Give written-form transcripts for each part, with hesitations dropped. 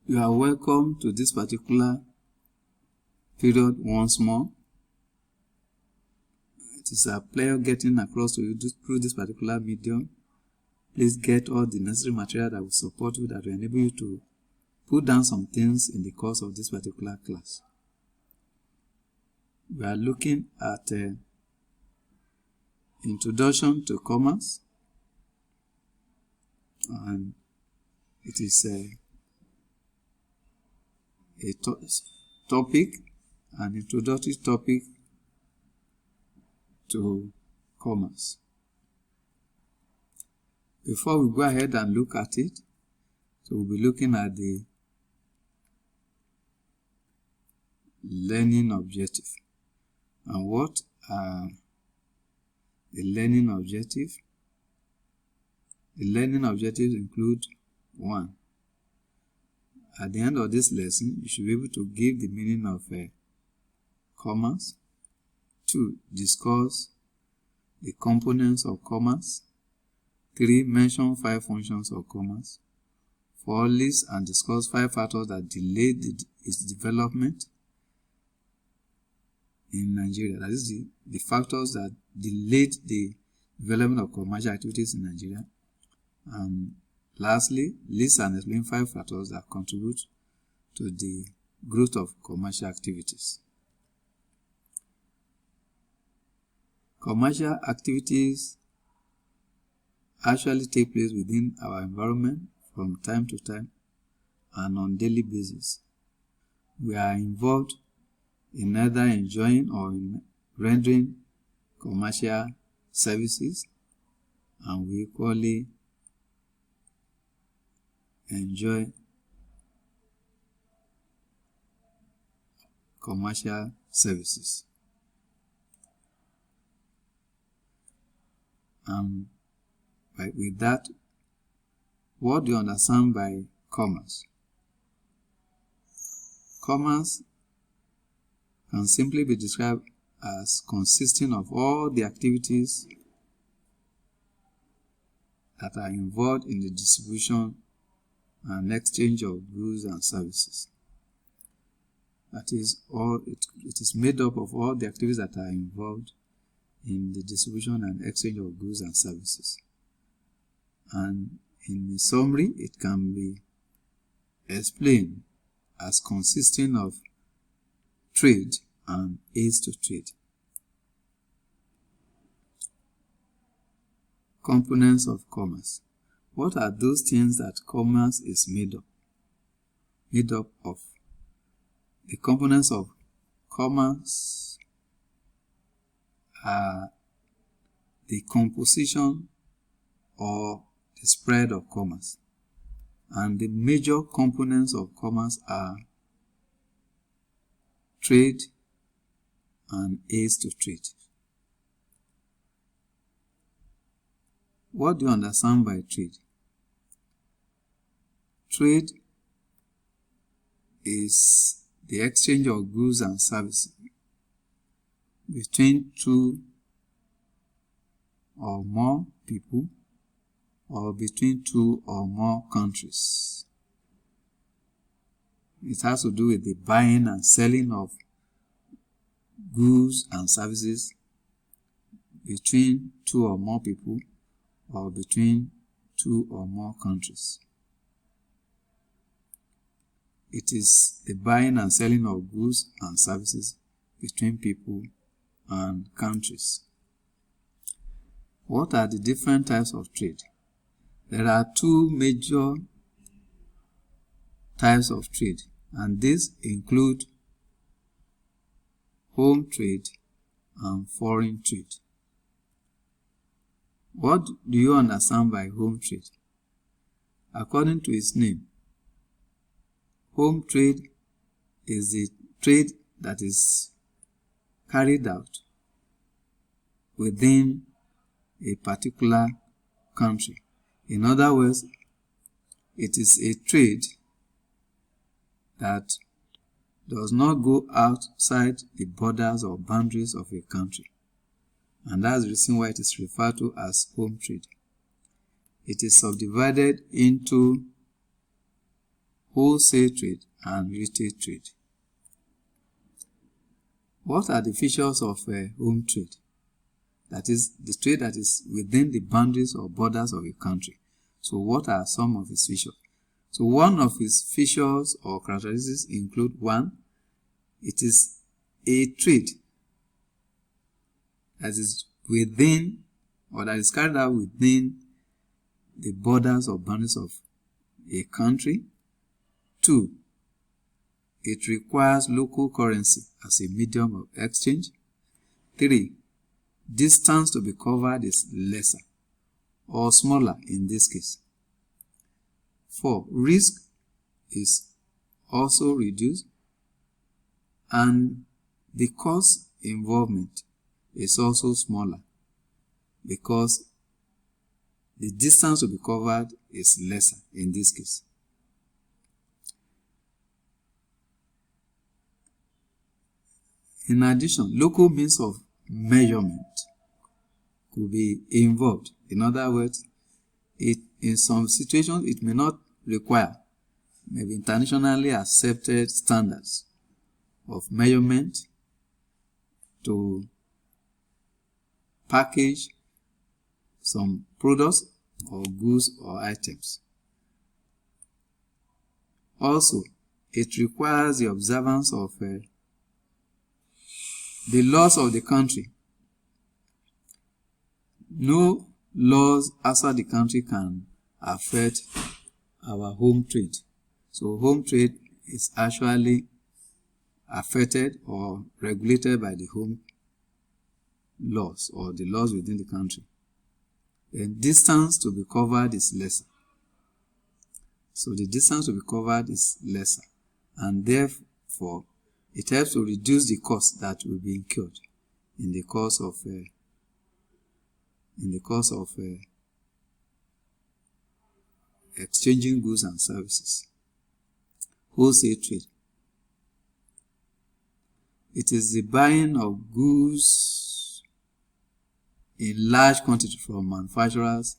You are welcome to this particular period once more. It is a pleasure getting across to you through this particular medium. Please get all the necessary material that will support you, that will enable you to put down some things in the course of this particular class. We are looking at Introduction to Commerce, and it is a topic, an introductory topic to commerce. Before we go ahead and look at it, so we'll be looking at the learning objective. And what are the learning objectives? The learning objectives include 1. At the end of this lesson, you should be able to give the meaning of commerce. 2. Discuss the components of commerce. 3. Mention 5 functions of commerce. 4. List and discuss 5 factors that delayed its development in Nigeria. That is the factors that delayed the development of commercial activities in Nigeria. And lastly, list and explain 5 factors that contribute to the growth of commercial activities. Commercial activities actually take place within our environment from time to time and on a daily basis. We are involved in either enjoying or in rendering commercial services, and we equally enjoy commercial services. With that, what do you understand by commerce? Commerce can simply be described as consisting of all the activities that are involved in the distribution and exchange of goods and services. That is, it is made up of all the activities that are involved in the distribution and exchange of goods and services. And in a summary, it can be explained as consisting of trade and aids to trade. Components of commerce. What are those things that commerce is made up of? The components of commerce are the composition or the spread of commerce. And the major components of commerce are trade and aids to trade. What do you understand by trade? Trade is the exchange of goods and services between two or more people or between two or more countries. It has to do with the buying and selling of goods and services between two or more people or between two or more countries. It is the buying and selling of goods and services between people and countries. What are the different types of trade? There are 2 major types of trade, and these include home trade and foreign trade. What do you understand by home trade? According to its name, home trade is the trade that is carried out within a particular country. In other words, it is a trade that does not go outside the borders or boundaries of a country. And that's the reason why it is referred to as home trade. It is subdivided into wholesale trade, and retail trade. What are the features of home trade? That is, the trade that is within the boundaries or borders of a country. So what are some of its features? So one of its features or characteristics include: 1, it is a trade that is within, or that is carried out within, the borders or boundaries of a country. 2, it requires local currency as a medium of exchange. 3, distance to be covered is lesser or smaller in this case. 4, risk is also reduced, and the cost involvement is also smaller because the distance to be covered is lesser in this case. In addition, local means of measurement could be involved. In other words, in some situations it may not require maybe internationally accepted standards of measurement to package some products or goods or items. Also, it requires the observance of the laws of the country. No laws outside the country can affect our home trade. So home trade is actually affected or regulated by the home laws or the laws within the country. Then distance to be covered is lesser. So the distance to be covered is lesser, and therefore it helps to reduce the cost that will be incurred in the course of exchanging goods and services. Wholesale trade. It is the buying of goods in large quantity from manufacturers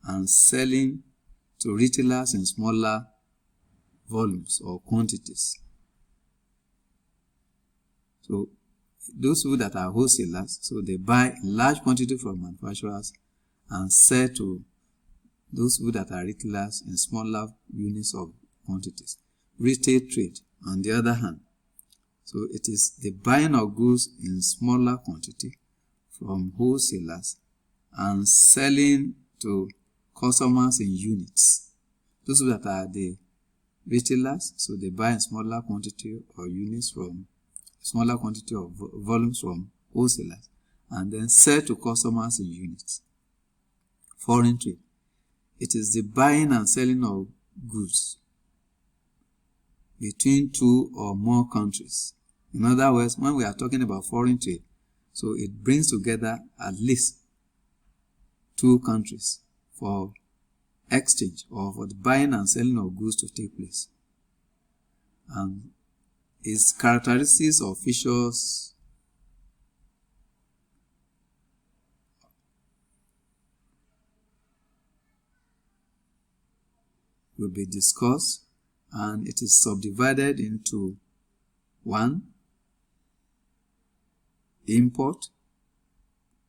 and selling to retailers in smaller volumes or quantities. So those people that are wholesalers, so they buy large quantity from manufacturers and sell to those people that are retailers in smaller units of quantities. Retail trade, on the other hand, so it is the buying of goods in smaller quantity from wholesalers and selling to customers in units. Those that are the retailers, so they buy in smaller quantity or units from smaller quantity of volumes from wholesalers and then sell to customers in units. Foreign trade. It is the buying and selling of goods between two or more countries. In other words, when we are talking about foreign trade, so it brings together at least two countries for exchange or for the buying and selling of goods to take place. And its characteristics or features will be discussed, and it is subdivided into 1, import,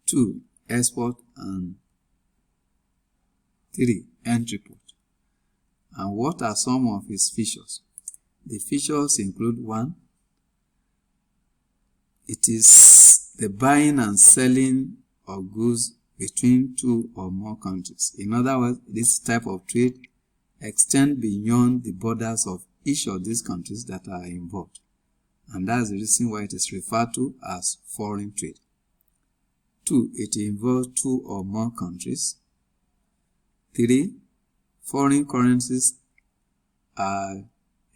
2, export, and 3, entry port. And what are some of its features? The features include: 1, it is the buying and selling of goods between two or more countries. In other words, this type of trade extends beyond the borders of each of these countries that are involved. And that's the reason why it is referred to as foreign trade. 2, it involves two or more countries. 3, foreign currencies are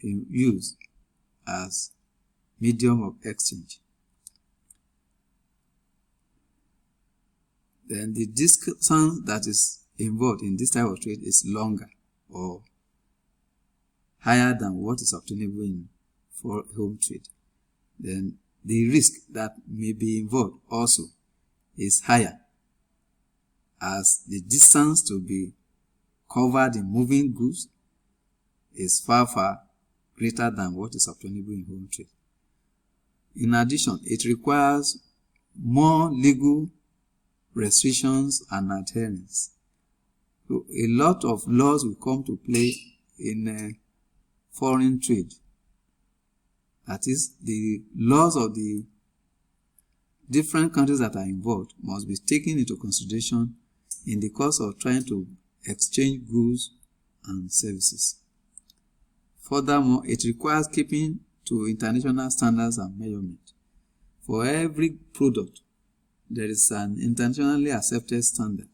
in use as medium of exchange. Then the distance that is involved in this type of trade is longer or higher than what is obtainable in home trade. Then the risk that may be involved also is higher, as the distance to be covered in moving goods is far greater than what is obtainable in home trade. In addition, it requires more legal restrictions and adherence. So a lot of laws will come to play in foreign trade. That is, the laws of the different countries that are involved must be taken into consideration in the course of trying to exchange goods and services. Furthermore, it requires keeping to international standards and measurement. For every product, there is an internationally accepted standard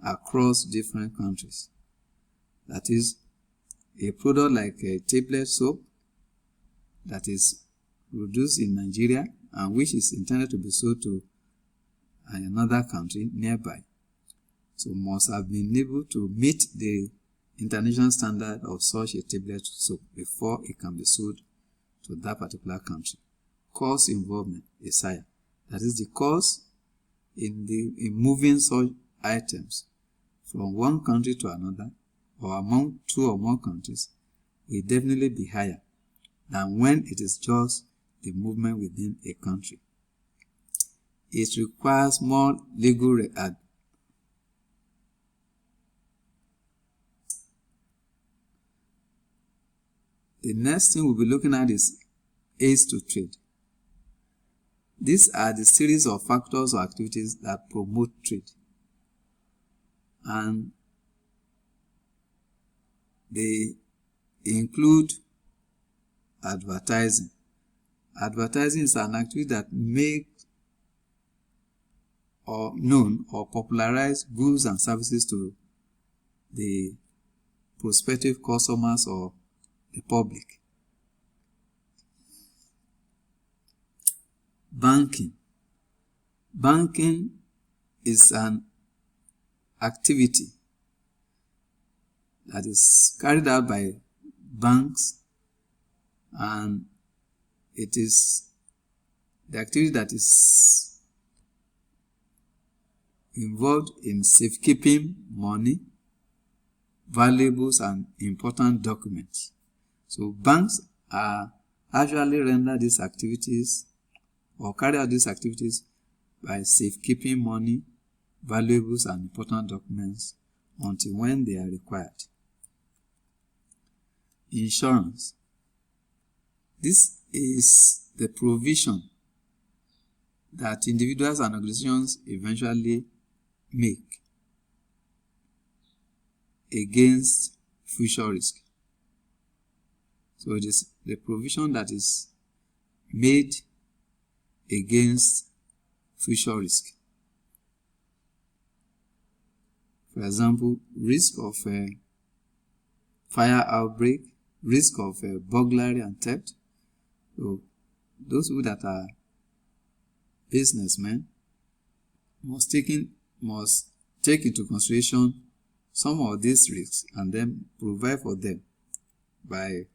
across different countries. That is, a product like a tablet soap that is produced in Nigeria and which is intended to be sold to another country nearby, so must have been able to meet the international standard of such a tablet soap before it can be sold to that particular country. Cost involvement is higher. That is, the cost in moving such items from one country to another or among two or more countries will definitely be higher than when it is just the movement within a country. It requires more legal The next thing we'll be looking at is aids to trade. These are the series of factors or activities that promote trade, and they include advertising. Advertising is an activity that makes or known or popularize goods and services to the prospective customers or the public. Banking. Banking is an activity that is carried out by banks, and it is the activity that is involved in safekeeping money, valuables, and important documents. So banks are actually render these activities or carry out these activities by safekeeping money, valuables, and important documents until when they are required. Insurance. This is the provision that individuals and organizations eventually make against future risk. So it is the provision that is made against future risk. For example, risk of a fire outbreak, risk of a burglary and theft. So those people that are businessmen must take into consideration some of these risks and then provide for them by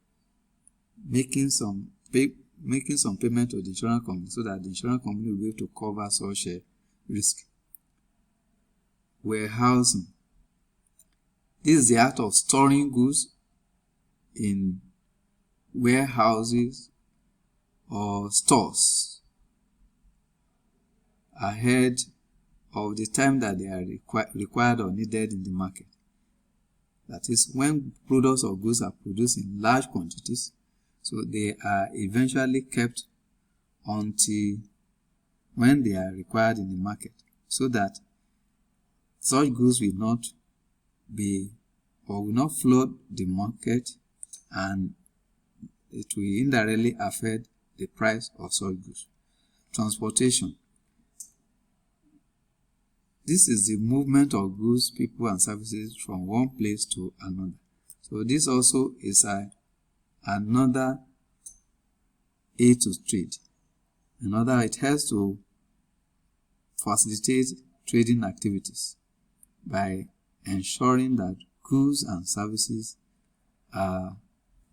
making some payment to the insurance company so that the insurance company will be able to cover such a risk. Warehousing. This is the act of storing goods in warehouses or stores ahead of the time that they are required or needed in the market. That is, when products or goods are produced in large quantities, so they are eventually kept until when they are required in the market, so that such goods will not flood the market, and it will indirectly affect the price of such goods. Transportation. This is the movement of goods, people, and services from one place to another. So this also is another aid to trade. Another, it helps to facilitate trading activities by ensuring that goods and services are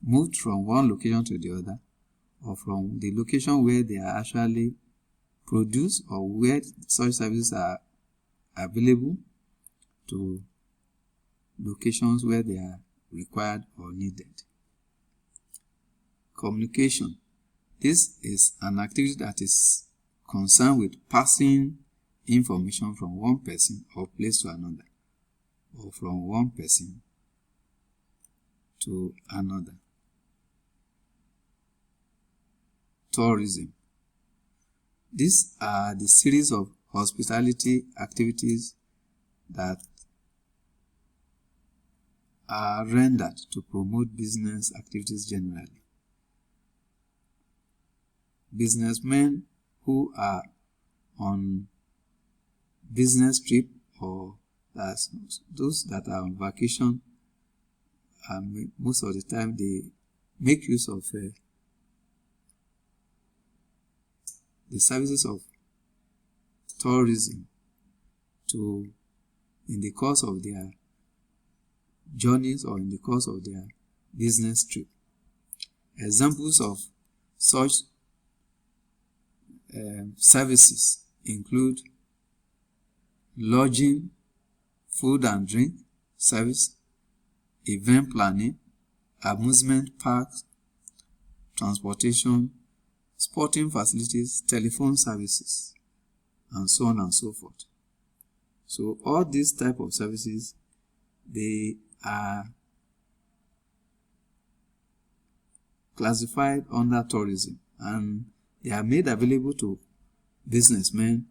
moved from one location to the other, or from the location where they are actually produced or where such services are available to locations where they are required or needed. Communication. This is an activity that is concerned with passing information from one person or place to another, or from one person to another. Tourism. These are the series of hospitality activities that are rendered to promote business activities generally. Businessmen who are on business trip, or those that are on vacation, most of the time they make use of the services of tourism in the course of their journeys or in the course of their business trip. Examples of such services include lodging, food and drink service, event planning, amusement parks, transportation, sporting facilities, telephone services, and so on and so forth. So all these type of services, they are classified under tourism, and they are made available to businessmen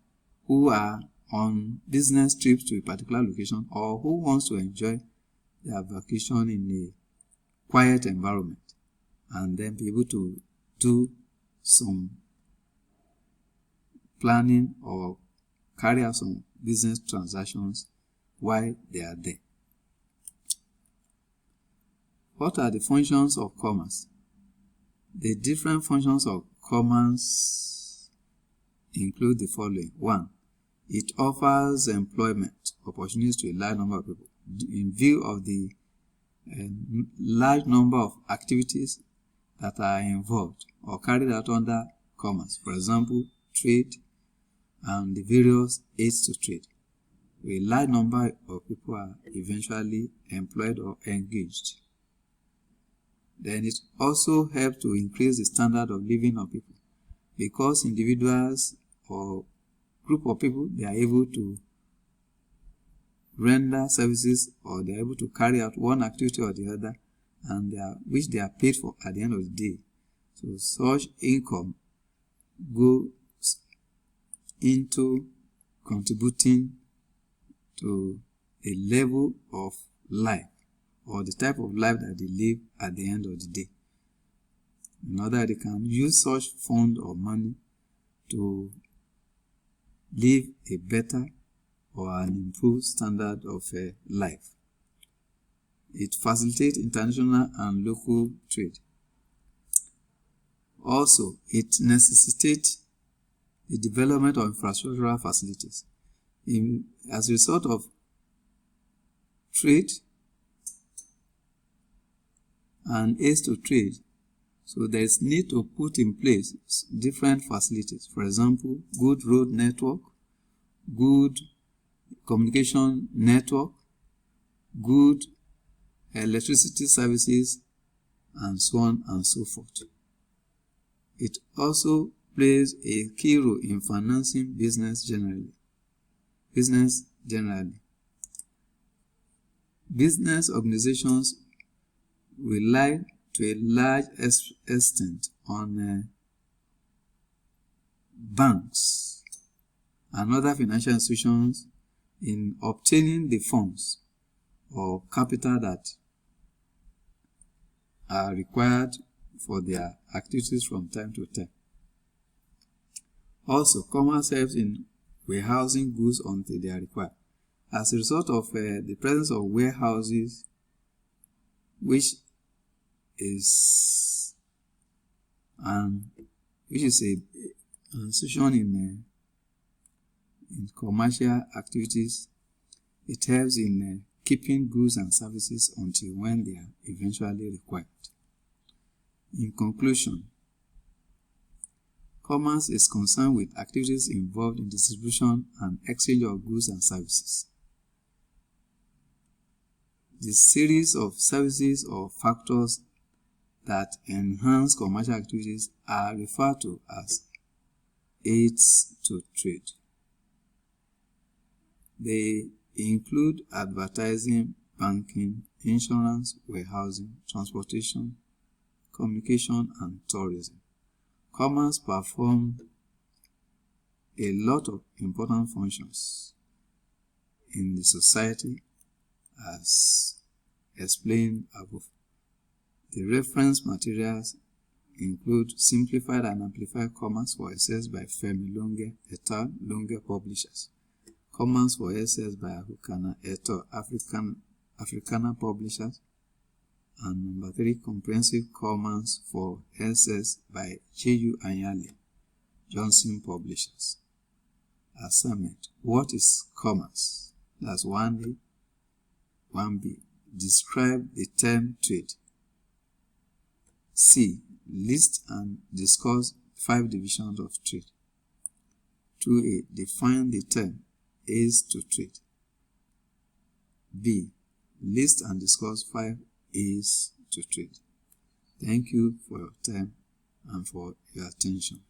who are on business trips to a particular location, or who wants to enjoy their vacation in a quiet environment and then be able to do some planning or carry out some business transactions while they are there. What are the functions of commerce? The different functions of commerce include the following. 1. It offers employment opportunities to a large number of people. In view of the large number of activities that are involved or carried out under commerce, for example, trade and the various aids to trade, a large number of people are eventually employed or engaged. Then it also helps to increase the standard of living of people, because individuals or group of people, they are able to render services, or they are able to carry out one activity or the other, and which they are paid for at the end of the day. So such income goes into contributing to a level of life, or the type of life that they live at the end of the day. In order they can use such fund or money to live a better or an improved standard of life. It facilitates international and local trade. Also, it necessitates the development of infrastructural facilities. As a result of trade and aids to trade, so there is need to put in place different facilities. For example, good road network, good communication network, good electricity services, and so on and so forth. It also plays a key role in financing business generally. Business organizations rely to a large extent on banks and other financial institutions in obtaining the funds or capital that are required for their activities from time to time. Also, commerce helps in warehousing goods until they are required. As a result of the presence of warehouses, which is an institution in commercial activities, it helps in keeping goods and services until when they are eventually required. In conclusion, commerce is concerned with activities involved in distribution and exchange of goods and services. The series of services or factors that enhance commercial activities are referred to as aids to trade. They include advertising, banking, insurance, warehousing, transportation, communication, and tourism. Commerce performs a lot of important functions in the society as explained above. The reference materials include Simplified and Amplified Commerce for Essays by Femi Longe et al., Longe Publishers. Commerce for Essays by Ahukana et al., Africana Publishers. And number 3, Comprehensive Commerce for Essays by J.U. Anyale, Johnson Publishers. Assignment: what is commerce? That's 1A. 1B. Describe the term trade. C. List and discuss 5 divisions of trade. 2A. Define the term aids to trade. B. List and discuss 5 aids to trade. Thank you for your time and for your attention.